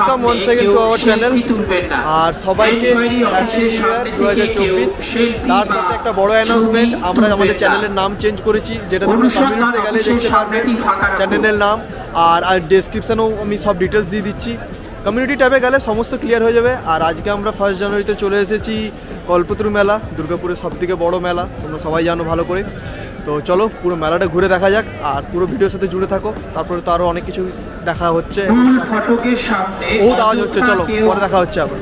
Welcome once again to our channel. আর সবাইকে happy new year 2024। তার সাথে একটা বড় অ্যানাউন্সমেন্ট, আমরা আমাদের চ্যানেলের নাম চেঞ্জ করেছি, যেটা তোমরা কমিউনিটিতে গেলে দেখতে পারবে চ্যানেলের নাম। আর ডেসক্রিপশনেও আমি সব ডিটেলস দিয়ে দিচ্ছি, কমিউনিটি ট্যাবে গেলে সমস্ত ক্লিয়ার হয়ে যাবে। আর আজকে আমরা 1 জানুয়ারিতে চলে এসেছি কল্পতরু মেলা, দুর্গাপুরের সবথেকে বড় মেলা, তোমরা সবাই জানো ভালো করে। তো চলো পুরো মেলাটা ঘুরে দেখা যাক, আর পুরো ভিডিওর সাথে জুড়ে থাকো। তারপরে তো আরও অনেক কিছু দেখা হচ্ছে, বহুত আওয়াজ হচ্ছে, চলো পরে দেখা হচ্ছে আবার।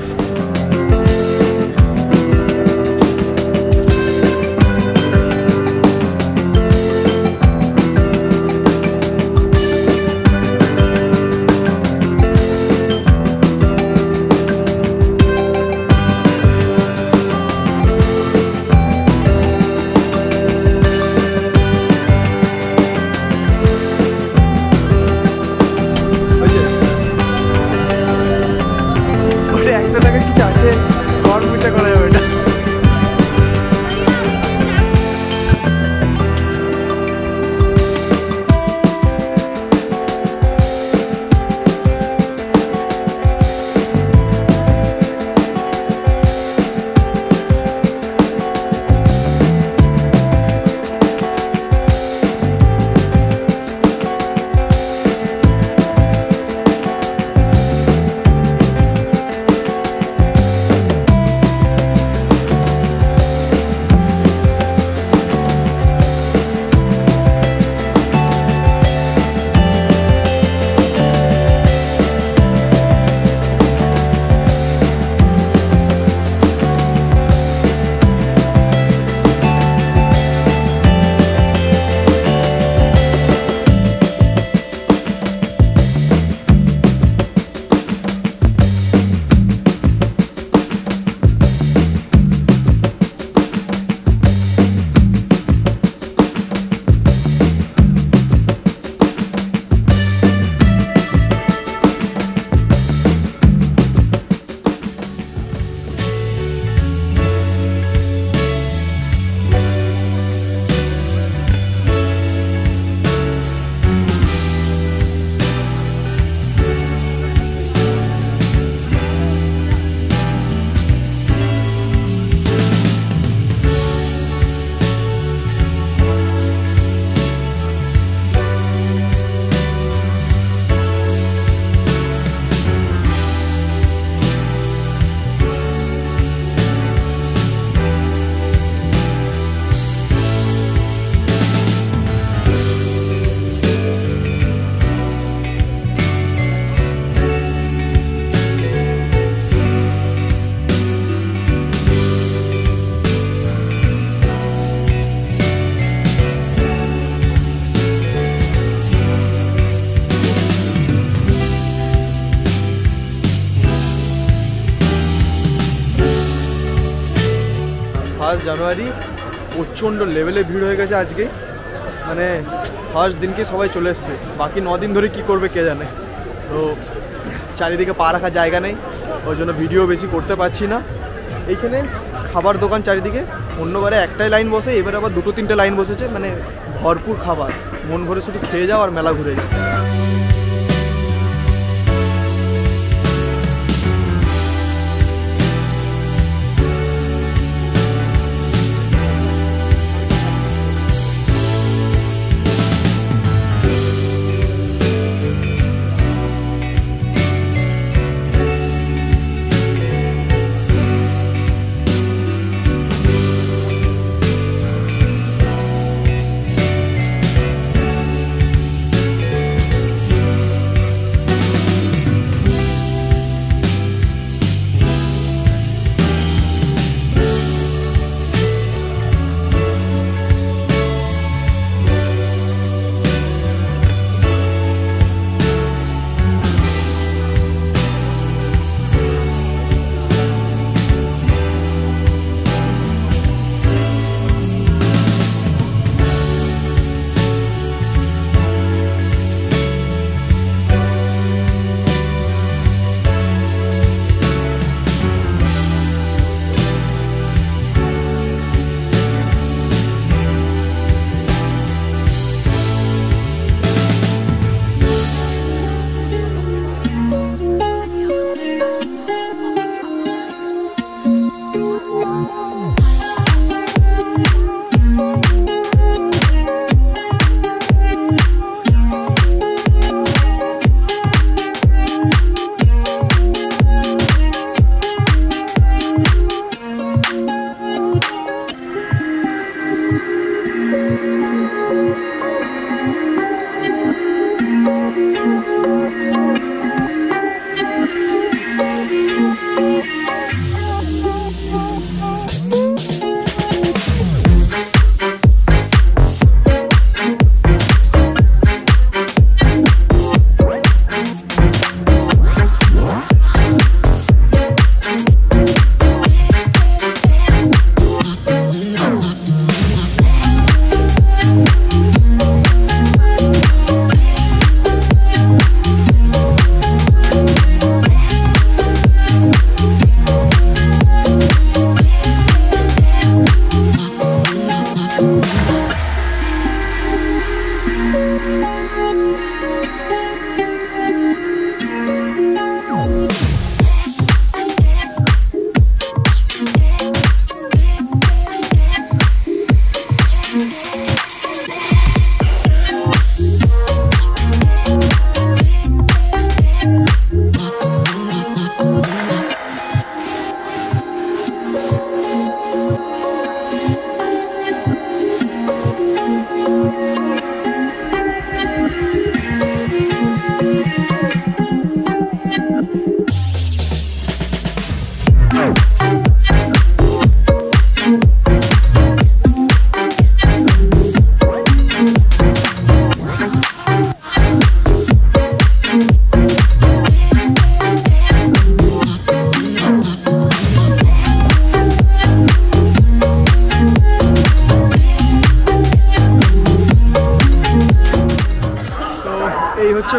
জানুয়ারি প্রচণ্ড লেভেলে ভিড় হয়ে গেছে আজকে, মানে ফার্স্ট দিনকে সবাই চলে এসছে, বাকি 9 দিন ধরে কি করবে কে জানে। তো চারিদিকে পা রাখার জায়গা নেই, ওই জন্য ভিডিও বেশি করতে পারছি না। এইখানে খাবার দোকান চারিদিকে, অন্যবারে একটাই লাইন বসে, এবার আবার 2-3টে লাইন বসেছে, মানে ভরপুর খাবার, মন ভরে শুধু খেয়ে যাও আর মেলা ঘুরে যাও।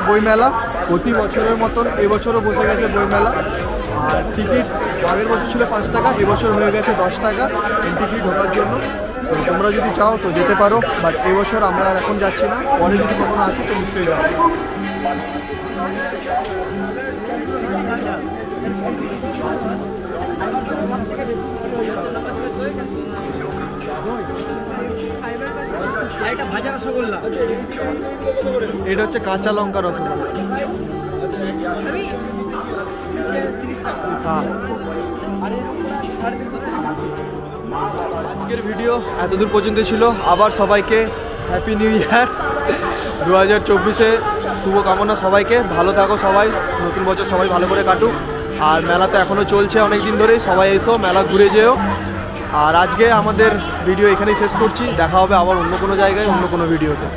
বইমেলা প্রতি বছরের মতন এবছরও বসে গেছে বইমেলা। আর টিকিট আগের বছর ছিল 5 টাকা, এবছর হয়ে গেছে 10 টাকা এন্ট্রি ফি ঢোকার জন্য। তো তোমরা যদি চাও তো যেতে পারো, বাট এবছর আমরা আর এখন যাচ্ছি না, পরে যদি কখনো আসি তো নিশ্চয়ই যাবো। এটা হচ্ছে কাঁচা লঙ্কা রসগোল্লা। আজকের ভিডিও এতদূর পর্যন্ত ছিল। আবার সবাইকে হ্যাপি নিউ ইয়ার 2024-এ শুভকামনা সবাইকে। ভালো থাকো সবাই, নতুন বছর সবাই ভালো করে কাটুক। আর মেলা তো এখনও চলছে অনেক দিন ধরেই, সবাই এসো মেলা ঘুরে যেও। আর আজকে আমাদের ভিডিও এখানেই শেষ করছি, দেখা হবে আবার অন্য কোনো জায়গায় অন্য কোনো ভিডিওতে।